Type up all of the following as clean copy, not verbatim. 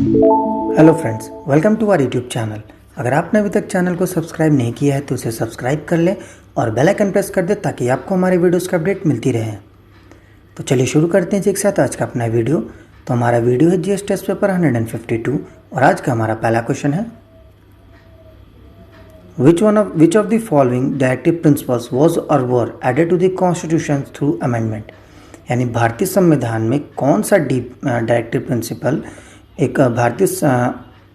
Hello friends, welcome to our YouTube channel. अगर आपने अभी तक चैनल को सब्सक्राइब नहीं किया है तो उसे सब्सक्राइब कर लें और बेल आइकन प्रेस कर दें ताकि आपको हमारे वीडियोस की अपडेट मिलती रहे। तो चलिए शुरू करते हैं जी एक साथ आज का अपना वीडियो। तो हमारा वीडियो है जीएस टेस्ट पेपर 152 और आज का हमारा पहला क्वेश्चन है, which of the following directive principles was or were added to the constitution through amendment. यानी भारतीय संविधान में कौन सा डायरेक्टिव प्रिंसिपल एक भारतीय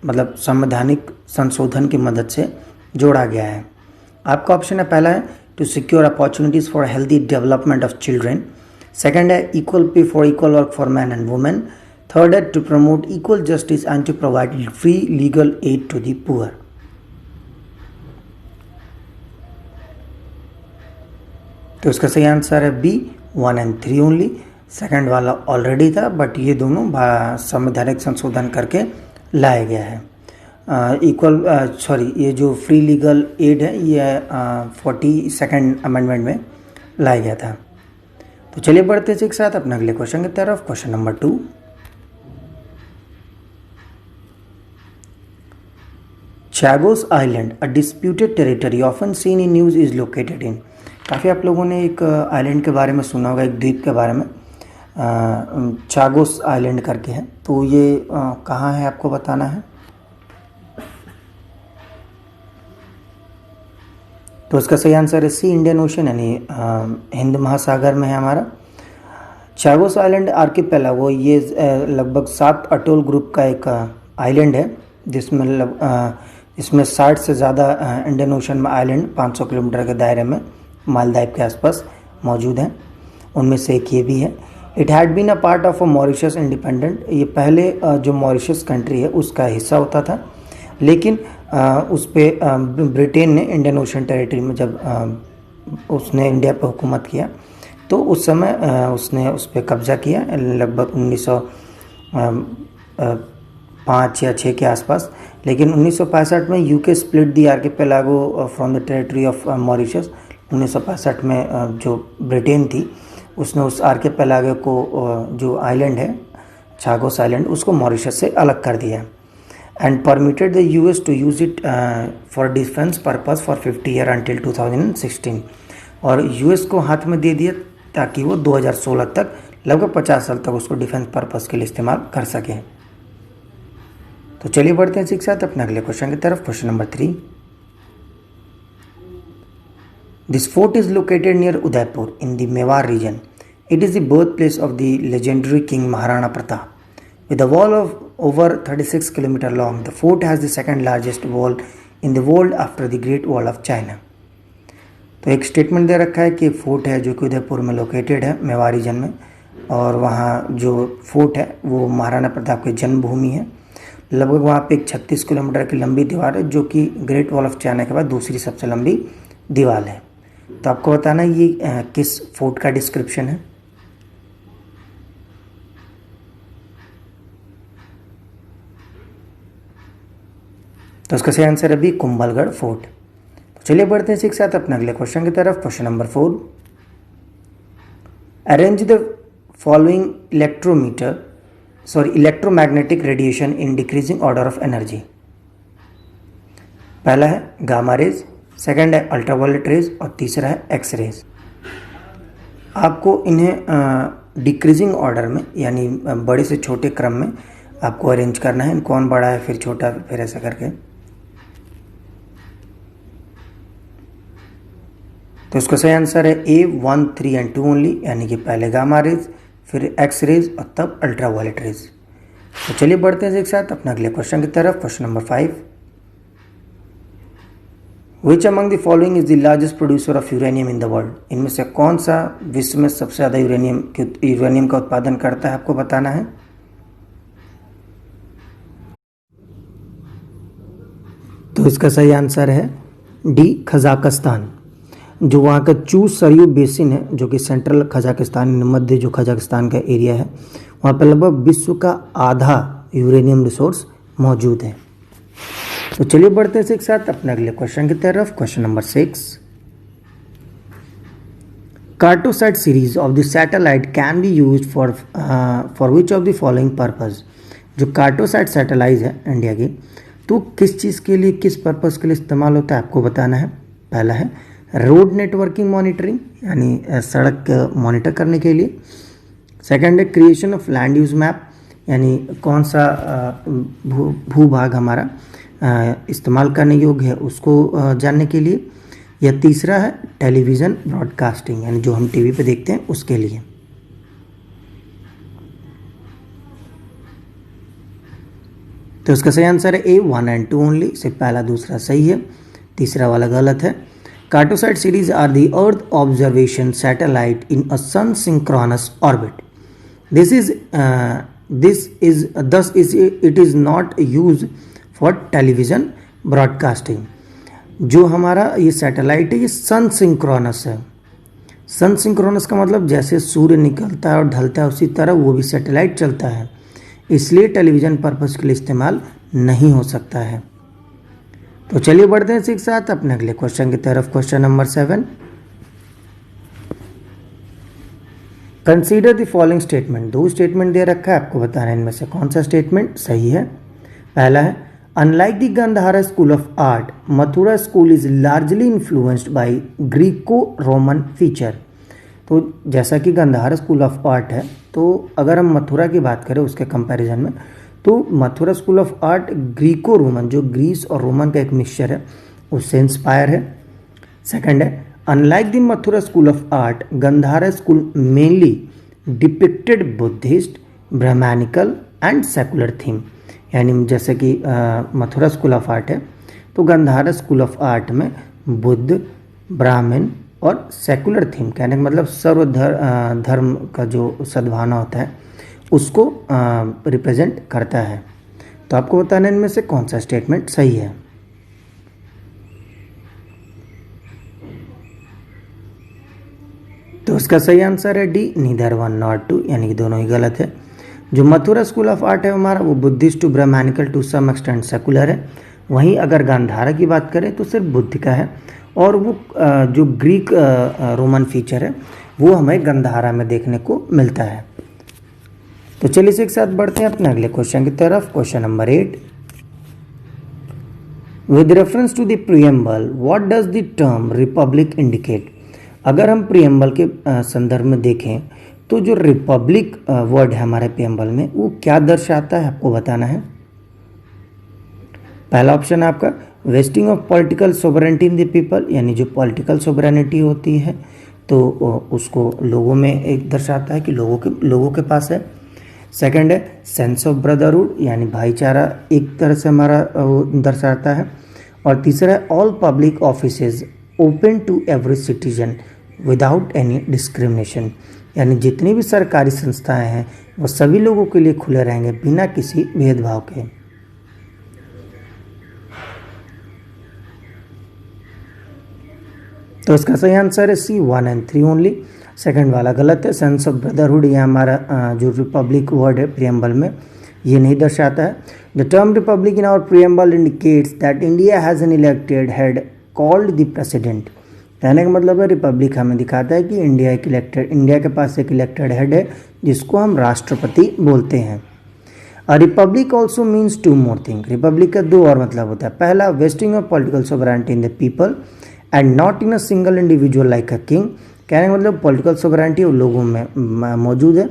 मतलब संवैधानिक संशोधन की मदद से जोड़ा गया है। आपका ऑप्शन है, पहला है to secure opportunities for healthy development of children, second है equal pay for equal work for man and women, third है to promote equal justice and to provide free legal aid to the poor. तो इसका सही answer है B, 1 and 3 only. Second वाला already था, but ये दोनों संवैधानिक संशोधन करके लाया गया है। ये जो फ्री लीगल एड है ये 42nd अमेंडमेंट में लाया गया था। तो चलिए बढ़ते हैं एक साथ अपने अगले क्वेश्चन की तरफ। Question number 2, Chagos island, a disputed territory often seen in news, is located in. काफ़ी आप लोगों ने एक आइलैंड के बारे में सुना होगा, एक द्वीप के बारे में, चागोस आइलैंड करके है। तो ये कहाँ है आपको बताना है। तो इसका सही आंसर है सी, इंडियन ओशन, यानी हिंद महासागर में है हमारा। चागोस आइलैंड आर्किपेलागो ये लगभग 7 अटोल ग्रुप का एक आइलैंड है जिसमें इसमें 60 से ज़्यादा इंडियन ओशन में आइलैंड 500 किलोमीटर के दायरे में मालदीव के आसपास मौजूद हैं। उनमें से एक ये भी है। It had been a part of a Mauritius independent. ये पहले जो मॉरिशस कंट्री है उसका हिस्सा होता था, लेकिन उस पर ब्रिटेन ने इंडियन ओशन टेरिटरी में जब उसने इंडिया पर हुकूमत किया तो उस समय उसने उस पर कब्जा किया, लगभग 1905 या 6 के आसपास। लेकिन 1965 में UK split the archipelago from the territory of Mauritius. 1965 में जो ब्रिटेन थी उसने उस आर्किपेलागो को जो आइलैंड है चागोस आइलैंड उसको मॉरिशस से अलग कर दिया and permitted the US to use it for defence purpose for 50 year until 2016। और यूएस को हाथ में दे दिया ताकि वो 2016 तक लगभग 50 साल तक उसको डिफेंस पर्पस के लिए इस्तेमाल कर सके। तो चलिए बढ़ते हैं एक साथ अपने अगले क्वेश्चन की तरफ। Question number 3, This fort is located near Udaipur in the Mewar region. It is the birthplace of the legendary King Maharana Pratap. With a wall of over 36 km long, the fort has the second largest wall in the world after the Great Wall of China. तो एक statement दे रखा है कि fort है जो कि उदयपुर में located है, मेवाड़ रीजन में, और वहाँ जो फोर्ट है वो महाराणा प्रताप की जन्मभूमि है। लगभग वहाँ पे एक 36 किलोमीटर की लंबी दीवार है जो कि ग्रेट वॉल ऑफ चाइना के बाद दूसरी सबसे लंबी दीवार है। तो आपको बताना ये किस फोर्ट का डिस्क्रिप्शन है। तो इसका सही आंसर है भी कुंभलगढ़ फोर्ट। तो चलिए बढ़ते हैं एक साथ अपने अगले क्वेश्चन की तरफ। Question number 4, arrange the following electromagnetic radiation in decreasing order of energy. पहला है गामा रेज, सेकंड है अल्ट्रावायलेट रेज और तीसरा है एक्स रेज। आपको इन्हें डिक्रीजिंग ऑर्डर में यानी बड़े से छोटे क्रम में आपको अरेंज करना है। कौन बड़ा है फिर छोटा फिर ऐसा करके। तो इसका सही आंसर है ए, 1, 3 and 2 ओनली, यानी कि पहले गामा रेज फिर एक्स रेज और तब अल्ट्रावायलेट रेज। तो चलिए बढ़ते हैं एक साथ अपने अगले क्वेश्चन की तरफ। Question number 5, Which among the following is the largest producer of uranium in the world? इनमें से कौन सा विश्व में सबसे ज़्यादा यूरेनियम का उत्पादन करता है, आपको बताना है। तो इसका सही आंसर है डी, कजाकिस्तान। जो वहाँ का चू सरयू बेसिन है जो कि सेंट्रल कजाकिस्तान, मध्य जो कजाकिस्तान का एरिया है, वहाँ पर लगभग विश्व का आधा यूरेनियम रिसोर्स मौजूद है। तो चलिए बढ़ते हैं एक साथ अपने अगले क्वेश्चन की तरफ। Question number 6, Cartosat series of the satellite can be used for which of the following purpose? जो कार्टोसैट सैटेलाइट है इंडिया की, तो किस चीज़ के लिए, किस पर्पज़ के लिए इस्तेमाल होता है आपको बताना है। पहला है रोड नेटवर्किंग मॉनिटरिंग, यानी सड़क मॉनिटर करने के लिए। सेकंड है creation of land use map, यानी कौन सा भूभाग हमारा इस्तेमाल करने योग्य है उसको जानने के लिए। या तीसरा है टेलीविज़न ब्रॉडकास्टिंग, यानी जो हम टीवी पे देखते हैं उसके लिए। तो इसका सही आंसर है ए 1 and 2 ओनली। सिर्फ पहला दूसरा सही है, तीसरा वाला गलत है। Cartosat series are the earth observation satellite in a sun synchronous orbit. Thus it is not used for television broadcasting। जो हमारा ये सैटेलाइट है ये सन सिंक्रोनस है। सन सिंक्रोनस का मतलब जैसे सूर्य निकलता है और ढलता है उसी तरह वो भी सैटेलाइट चलता है, इसलिए टेलीविज़न पर्पज़ के लिए इस्तेमाल नहीं हो सकता है। तो चलिए बढ़ते हैं इसी के साथ अपने अगले क्वेश्चन की तरफ। Question number 7, consider the following statement. दो स्टेटमेंट दे रखा है, आपको बताना है इनमें से कौन सा स्टेटमेंट सही है। पहला है unlike the Gandhara school of art, Mathura school is largely influenced by Greco Roman feature. तो जैसा कि गंधारा स्कूल ऑफ आर्ट है, तो अगर हम मथुरा की बात करें उसके कंपैरिजन में, तो Mathura school of art Greco Roman, जो ग्रीस और रोमन का एक मिक्सचर है, उससे इंस्पायर है। सेकंड है unlike the Mathura school of art, Gandhara school mainly depicted Buddhist, Brahmanical and secular theme. यानी जैसे कि मथुरा स्कूल ऑफ आर्ट है, तो गंधारा स्कूल ऑफ आर्ट में बुद्ध, ब्राह्मण और सेकुलर थीम, कहने का मतलब धर्म का जो सद्भावना होता है उसको रिप्रेजेंट करता है। तो आपको बताना इनमें से कौन सा स्टेटमेंट सही है। तो इसका सही आंसर है डी, नीदर 1 नॉर 2, यानी कि दोनों ही गलत है। जो मथुरा स्कूल ऑफ आर्ट है हमारा वो Buddhist too Brahmanical to some extent secular है। वहीं अगर गांधारा की बात करें तो सिर्फ बुद्ध का है, और वो जो ग्रीक रोमन फीचर है वो हमें गंधारा में देखने को मिलता है। तो चलिए इसी के साथ बढ़ते हैं अपने अगले क्वेश्चन की तरफ। Question number 8, with reference to the preamble what does the term republic indicate. अगर हम प्रीएम्बल के संदर्भ में देखें तो जो रिपब्लिक वर्ड है हमारे प्रीएम्बल में वो क्या दर्शाता है, आपको बताना है। पहला ऑप्शन है आपका wasting of political sovereignty in the people, यानी जो पॉलिटिकल सोवरेनिटी होती है तो उसको लोगों में एक दर्शाता है कि लोगों के पास है। सेकंड है सेंस ऑफ ब्रदरहुड, यानी भाईचारा एक तरह से हमारा दर्शाता है। और तीसरा है all public offices open to every citizen without any discrimination, यानी जितनी भी सरकारी संस्थाएं हैं वो सभी लोगों के लिए खुले रहेंगे बिना किसी भेदभाव के। तो इसका सही आंसर है सी 1 and 3 ओनली। सेकंड वाला गलत है। सेंस ऑफ ब्रदरहुड ये हमारा जो रिपब्लिक वर्ड है प्रीएम्बल में ये नहीं दर्शाता है। The term republic in our preamble indicates that India has an elected head called the president. कहने का मतलब है रिपब्लिक हमें दिखाता है कि इंडिया के पास एक इलेक्टेड हेड है जिसको हम राष्ट्रपति बोलते हैं। A republic also means two more thing. Republic का दो और मतलब होता है। पहला vesting of political sovereignty in the people and not in a single individual like a king. कहने का मतलब पॉलिटिकल सोवरेनिटी उन लोगों में मौजूद है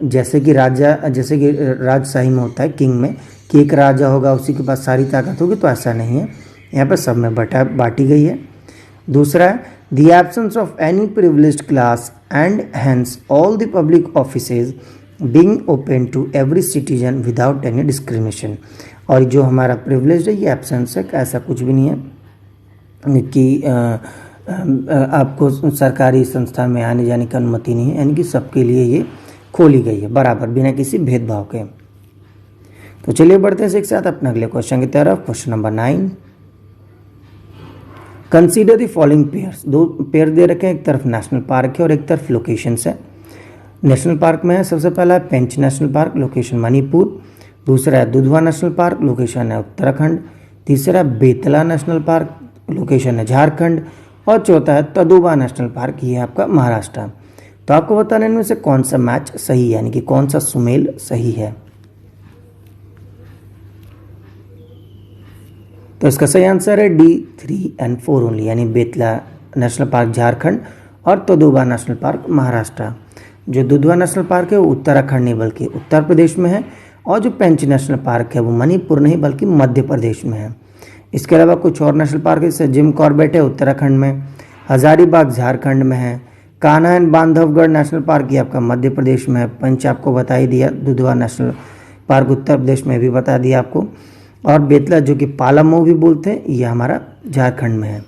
जैसे कि राजशाही में होता है किंग में, कि एक राजा होगा उसी के पास सारी ताकत होगी, तो ऐसा नहीं है, यहाँ पर सब में बांटी गई है। दूसरा है the absence of any privileged class and hence all the public offices being open to every citizen without any discrimination. और जो हमारा प्रिविलेज है ये एब्सेंस है, ऐसा कुछ भी नहीं है कि आपको सरकारी संस्था में आने जाने की अनुमति नहीं है, यानी कि सबके लिए ये खोली गई है बराबर बिना किसी भेदभाव के। तो चलिए बढ़ते हैं एक साथ अपने अगले क्वेश्चन की तरफ। Question number 9, consider the following pairs. दो पेयर दे रखे हैं, एक तरफ नेशनल पार्क है और एक तरफ लोकेशंस है। नेशनल पार्क में है सबसे पहला है पेंच नेशनल पार्क, लोकेशन मणिपुर। दूसरा है दुधवा नेशनल पार्क, लोकेशन है उत्तराखंड। तीसरा है बेतला नेशनल पार्क, लोकेशन है झारखंड। और चौथा है तदोबा नेशनल पार्क, ये है आपका महाराष्ट्र। तो आपको बताना इनमें से कौन सा मैच सही है, यानी कि कौन सा सुमेल सही है। तो इसका सही आंसर है डी 3 and 4 ओनली, यानी बेतला नेशनल पार्क झारखंड और तोदोबा नेशनल पार्क महाराष्ट्र। जो दुधवा नेशनल पार्क है वो उत्तराखंड नहीं बल्कि उत्तर प्रदेश में है, और जो पेंच नेशनल पार्क है वो मणिपुर नहीं बल्कि मध्य प्रदेश में है। इसके अलावा कुछ और नेशनल पार्क जैसे जिम कॉर्बेट है उत्तराखंड में, हजारीबाग झारखंड में है, Kanha and Bandhavgarh national park ये आपका मध्य प्रदेश में है, पंच आपको बता ही दिया, दुधवा नेशनल पार्क उत्तर प्रदेश में भी बता दिया आपको, और बेतला जो कि पालामऊ भी बोलते हैं ये हमारा झारखंड में है।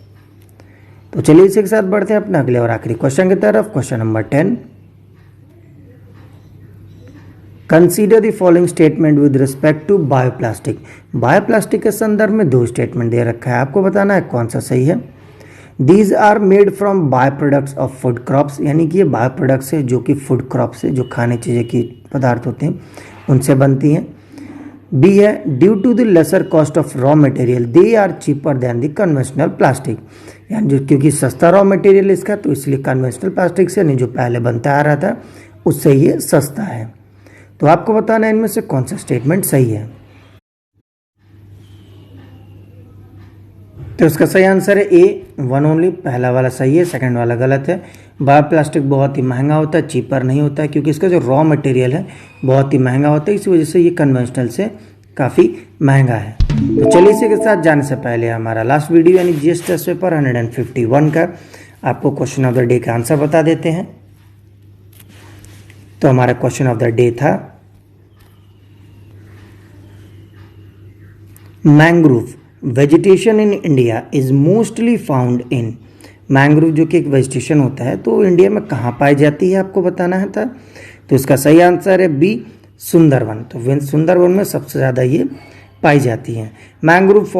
तो चलिए इसी के साथ बढ़ते हैं अपने अगले और आखिरी क्वेश्चन की तरफ। Question number 10, consider the following statement with respect to bioplastic. Bioplastic के संदर्भ में दो स्टेटमेंट दे रखा है, आपको बताना है कौन सा सही है। These are made from by products of food crops, यानी कि ये बायो प्रोडक्ट्स है जो कि फूड क्रॉप से, जो खाने चीज़ें की पदार्थ होते हैं उनसे बनती हैं। बी है due to the lesser cost of raw material they are cheaper than the conventional plastic, यानी जो क्योंकि सस्ता रॉ मटेरियल इसका तो इसलिए कन्वेंशनल प्लास्टिक से नहीं जो पहले बनता आ रहा था उससे ये सस्ता है। तो आपको बताना है इनमें से कौन सा स्टेटमेंट सही है। तो इसका सही आंसर है ए 1 ओनली, पहला वाला सही है, सेकंड वाला गलत है। बायोप्लास्टिक बहुत ही महंगा होता है, चीपर नहीं होता है, क्योंकि इसका जो रॉ मटेरियल है बहुत ही महंगा होता है, इसी वजह से ये कन्वेंशनल से काफ़ी महंगा है। तो चलिए इसी के साथ जाने से पहले हमारा लास्ट वीडियो यानी जीएस टेस्ट पेपर 151 का आपको क्वेश्चन ऑफ द डे का आंसर बता देते हैं। तो हमारा क्वेश्चन ऑफ द डे था mangrove vegetation in India is mostly found in. Mangrove जो कि एक वेजिटेशन होता है तो इंडिया में कहाँ पाई जाती है आपको बताना है था। तो इसका सही आंसर है बी सुंदरवन। तो सुंदरवन में सबसे ज़्यादा ये पाई जाती हैं। Mangrove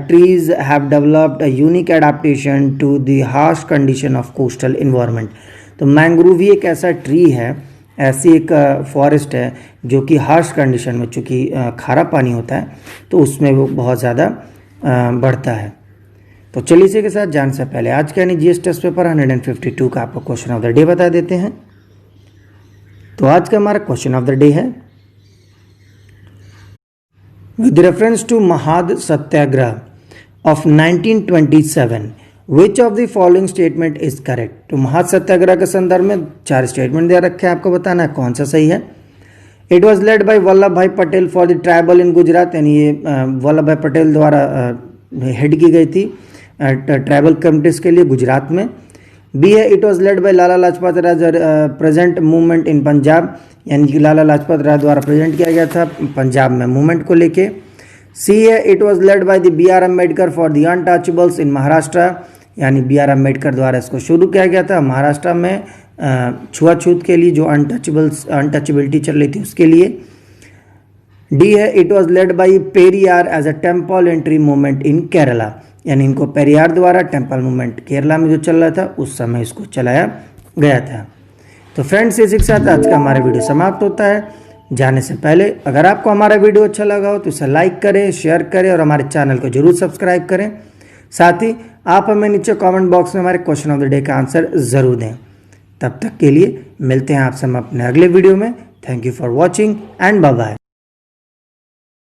trees have developed a unique adaptation to the harsh condition of coastal environment. तो मैंग्रोव ही एक ऐसा ट्री है, ऐसी एक फॉरेस्ट है जो कि हार्श कंडीशन में, चूँकि खारा पानी होता है तो उसमें वो बहुत ज़्यादा बढ़ता है। तो चलिए इसी के साथ जाने से पहले आज का यानी जीएस टेस्ट पेपर 152 का आपको क्वेश्चन ऑफ द डे बता देते हैं। तो आज का हमारा क्वेश्चन ऑफ द डे है with reference to Mahad Satyagraha ऑफ 1927 which of the following statement is correct. तो महाद सत्याग्रह के संदर्भ में 4 स्टेटमेंट दे रखे हैं, आपको बताना है कौन सा सही है। It was led by Vallabh भाई पटेल फॉर द ट्राइबल इन गुजरात, यानी ये वल्लभ भाई पटेल द्वारा हेड की गई थी ट्राइबल कम्युनिटीज़ के लिए गुजरात में। बी है it was led by Lala Lajpat Rai present movement in Punjab, यानी कि लाला लाजपत राय द्वारा प्रेजेंट किया गया था पंजाब में मूवमेंट को लेके। सी है it was led by the B R Ambedkar for the untouchables in Maharashtra, यानी बी आर अम्बेडकर द्वारा इसको शुरू किया गया था महाराष्ट्र में छुआछूत के लिए, जो अनटचेबिलिटी चल रही थी उसके लिए। डी है it was led by Periyar as a temple entry movement in Kerala, यानी इनको पेरियार द्वारा टेम्पल मूवमेंट केरला में जो चल रहा था उस समय इसको चलाया गया था। तो फ्रेंड्स इसी के साथ आज का हमारा वीडियो समाप्त होता है। जाने से पहले अगर आपको हमारा वीडियो अच्छा लगा हो तो इसे लाइक करें, शेयर करें और हमारे चैनल को जरूर सब्सक्राइब करें। साथ ही आप हमें नीचे कमेंट बॉक्स में हमारे क्वेश्चन ऑफ द डे का आंसर ज़रूर दें। तब तक के लिए मिलते हैं आपसे हम अपने अगले वीडियो में। Thank you for watching and bye bye.